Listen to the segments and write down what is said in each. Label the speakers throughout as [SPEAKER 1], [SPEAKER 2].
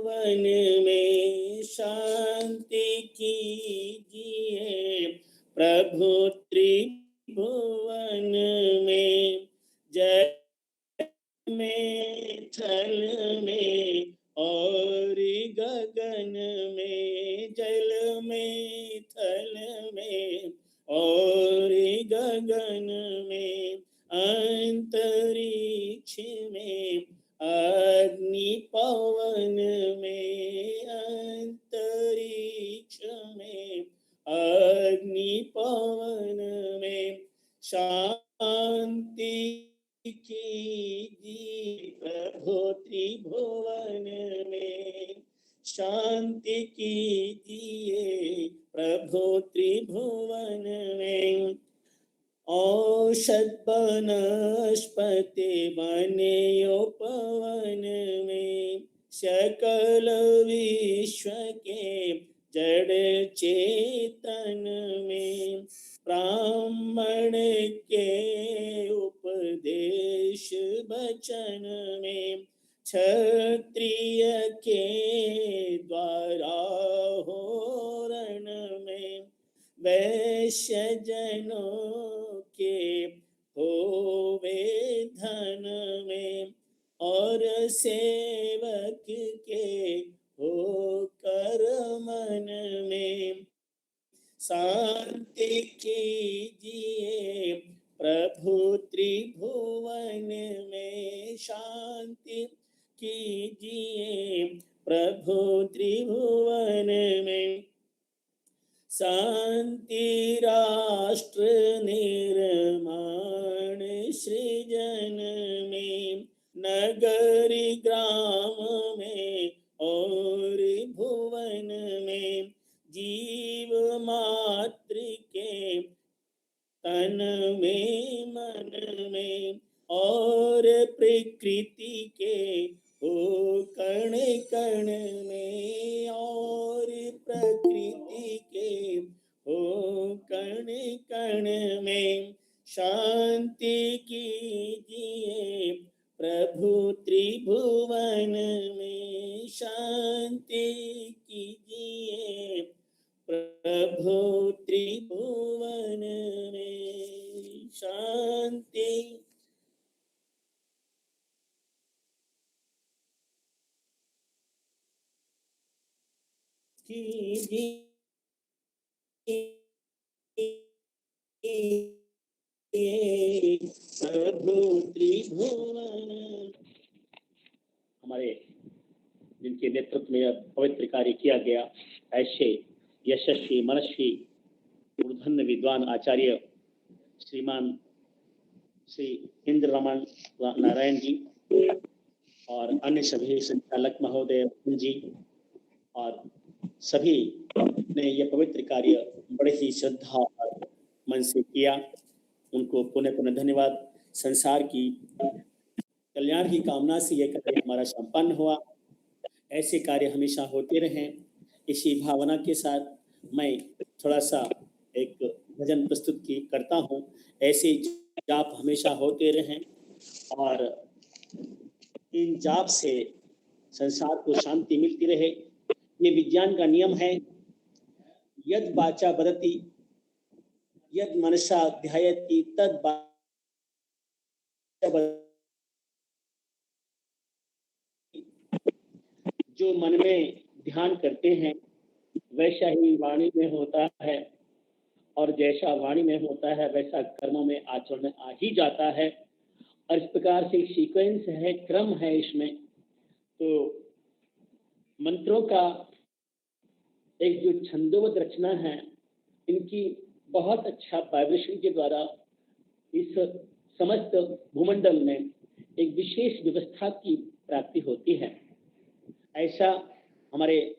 [SPEAKER 1] त्रिभुवन में शांति कीजिए प्रभु त्रिभुवन में, जय में थल में और गगन में, जल में थल में और गगन में, अंतरिक्ष में अग्नि पवन में, अंतरिक्ष में अग्नि पवन में शांति कीजिए प्रभु त्रिभुवन में, शांति कीजिए प्रभु त्रिभुवन में। औषध वनस्पति बने उपवन में, सकल विश्व के जड़ चेतन में, ब्राह्मण के उपदेश वचन में, क्षत्रिय के द्वारा होरण में, वैश्य जनों के होवे धन में, और सेवक के हो कर मन में, शांति कीजिए प्रभु त्रिभुवन में, शांति कीजिए प्रभु त्रिभुवन में। शांति राष्ट्र निर्माण सृजन में, नगरी ग्राम में और भुवन में, जीव मात्र के तन में मन में, और प्रकृति के हो कण कण में, और प्रकृति के हो कण कण में, शांति कीजिए प्रभु त्रिभुवन में, शांति कीजिए प्रभु त्रिभुवन में, शांति। हमारे जिनके नेतृत्व में पवित्र कार्य किया गया, ऐसे यशस्वी मनस्वी मूर्धन्य विद्वान आचार्य श्रीमान श्री इंद्र रमन नारायण जी और अन्य सभी संचालक महोदय जी और सभी ने यह पवित्र कार्य बड़े ही श्रद्धा और मन से किया, उनको पुनः पुनः धन्यवाद। संसार की कल्याण की कामना से यह कार्य हमारा संपन्न हुआ। ऐसे कार्य हमेशा होते रहें। इसी भावना के साथ मैं थोड़ा सा एक भजन प्रस्तुत करता हूँ। ऐसे जाप हमेशा होते रहें और इन जाप से संसार को शांति मिलती रहे। ये विज्ञान का नियम है, यद वाचा वदति यद मनसा ध्यायति तद जो मन में ध्यान करते हैं वैसा ही वाणी में होता है, और जैसा वाणी में होता है वैसा कर्मों में आचरण में आ ही जाता है। और इस प्रकार से सीक्वेंस है, क्रम है इसमें। तो मंत्रों का एक जो छंदोबद्ध रचना है, इनकी बहुत अच्छा वाइब्रेशन के द्वारा इस समस्त भूमंडल में एक विशेष व्यवस्था की प्राप्ति होती है। ऐसा हमारे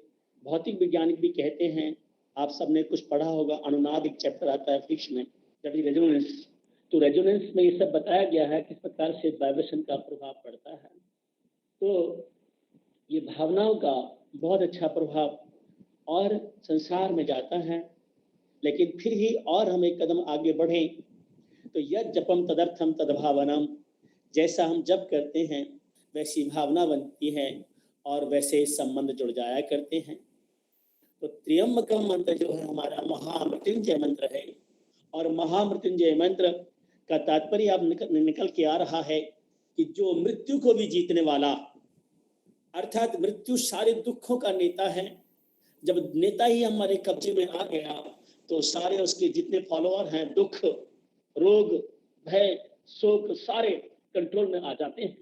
[SPEAKER 1] भौतिक वैज्ञानिक भी कहते हैं। आप सबने कुछ पढ़ा होगा, अनुनाद एक चैप्टर आता है फिजिक्स में, दैट इज रेजोनेंस। तो रेजोनेंस में ये सब बताया गया है किस प्रकार से वाइब्रेशन का प्रभाव पड़ता है। तो ये भावनाओं का बहुत अच्छा प्रभाव और संसार में जाता है। लेकिन फिर भी और हम एक कदम आगे बढ़ें तो यद जपम तदर्थम तदभावनम, जैसा हम जप करते हैं वैसी भावना बनती है और वैसे संबंध जुड़ जाया करते हैं। तो त्र्यंबकम मंत्र जो है हमारा महामृत्युंजय मंत्र है, और महामृत्युंजय मंत्र का तात्पर्य अब निकल के आ रहा है कि जो मृत्यु को भी जीतने वाला, अर्थात मृत्यु सारे दुखों का नेता है। जब नेता ही हमारे कब्जे में आ गया तो सारे उसके जितने फॉलोअर हैं, दुख, रोग, भय, शोक सारे कंट्रोल में आ जाते हैं।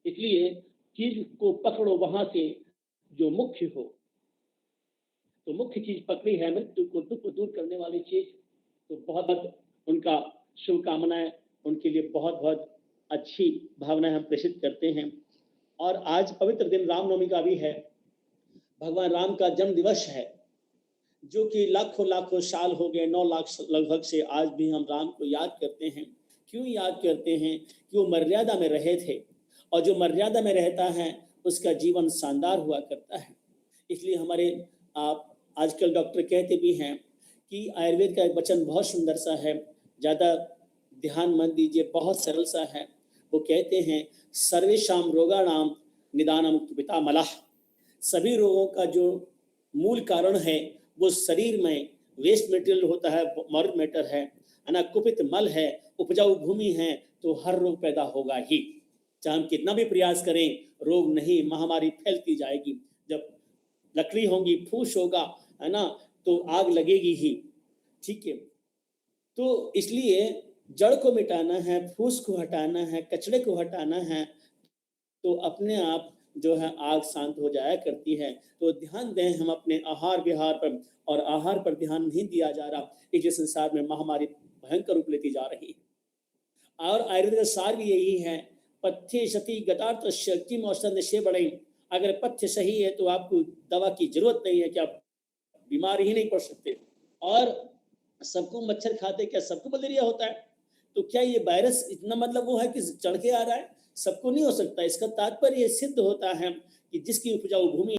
[SPEAKER 1] इसलिए चीज को पकड़ो वहां से जो मुख्य हो। तो मुख्य चीज पकड़ी है मृत्यु को, दुख को दूर करने वाली चीज। तो बहुत बहुत उनका शुभकामनाएं, उनके लिए बहुत बहुत अच्छी भावनाएं हम प्रेषित करते हैं। और आज पवित्र दिन रामनवमी का भी है, भगवान राम का जन्म दिवस है, जो कि लाखों लाखों साल हो गए, 9 लाख लगभग से आज भी हम राम को याद करते हैं। क्यों याद करते हैं? कि वो मर्यादा में रहे थे, और जो मर्यादा में रहता है उसका जीवन शानदार हुआ करता है। इसलिए हमारे आप आजकल डॉक्टर कहते भी हैं कि आयुर्वेद का एक वचन बहुत सुंदर सा है, ज़्यादा ध्यान मत दीजिए, बहुत सरल सा है। वो कहते हैं सर्वेशाम रोगाणाम निदानम पितामलः। सभी रोगों का जो मूल कारण है वो शरीर में वेस्ट मटेरियल होता है, मर्द मैटर है ना, कुपित मल है, उपजाऊ भूमि है, तो हर रोग पैदा होगा ही। चाहे हम कितना भी प्रयास करें, रोग नहीं, महामारी फैलती जाएगी। जब लकड़ी होगी, फूस होगा, है ना, तो आग लगेगी ही। ठीक है, तो इसलिए जड़ को मिटाना है, फूस को हटाना है, कचरे को हटाना है, तो अपने आप जो है आग शांत हो जाया करती है। तो ध्यान दें हम अपने आहार विहार पर, और आहार पर ध्यान नहीं दिया जा रहा, इस संसार में महामारी भयंकर रूप लेती जा रही है। और आयुर्वेद का सार भी यही है, पथ्य सती गतार्थ किम औषध से बढ़े। अगर पथ्य सही है तो आपको दवा की जरूरत नहीं है, कि आप बीमार ही नहीं पड़ सकते। और सबको मच्छर खाते, क्या सबको मलेरिया होता है? तो क्या ये वायरस इतना मतलब वो है कि चढ़ के आ रहा है? सबको नहीं हो सकता। इसका तात्पर्य सिद्ध होता है कि जिसकी उपजाऊ भूमि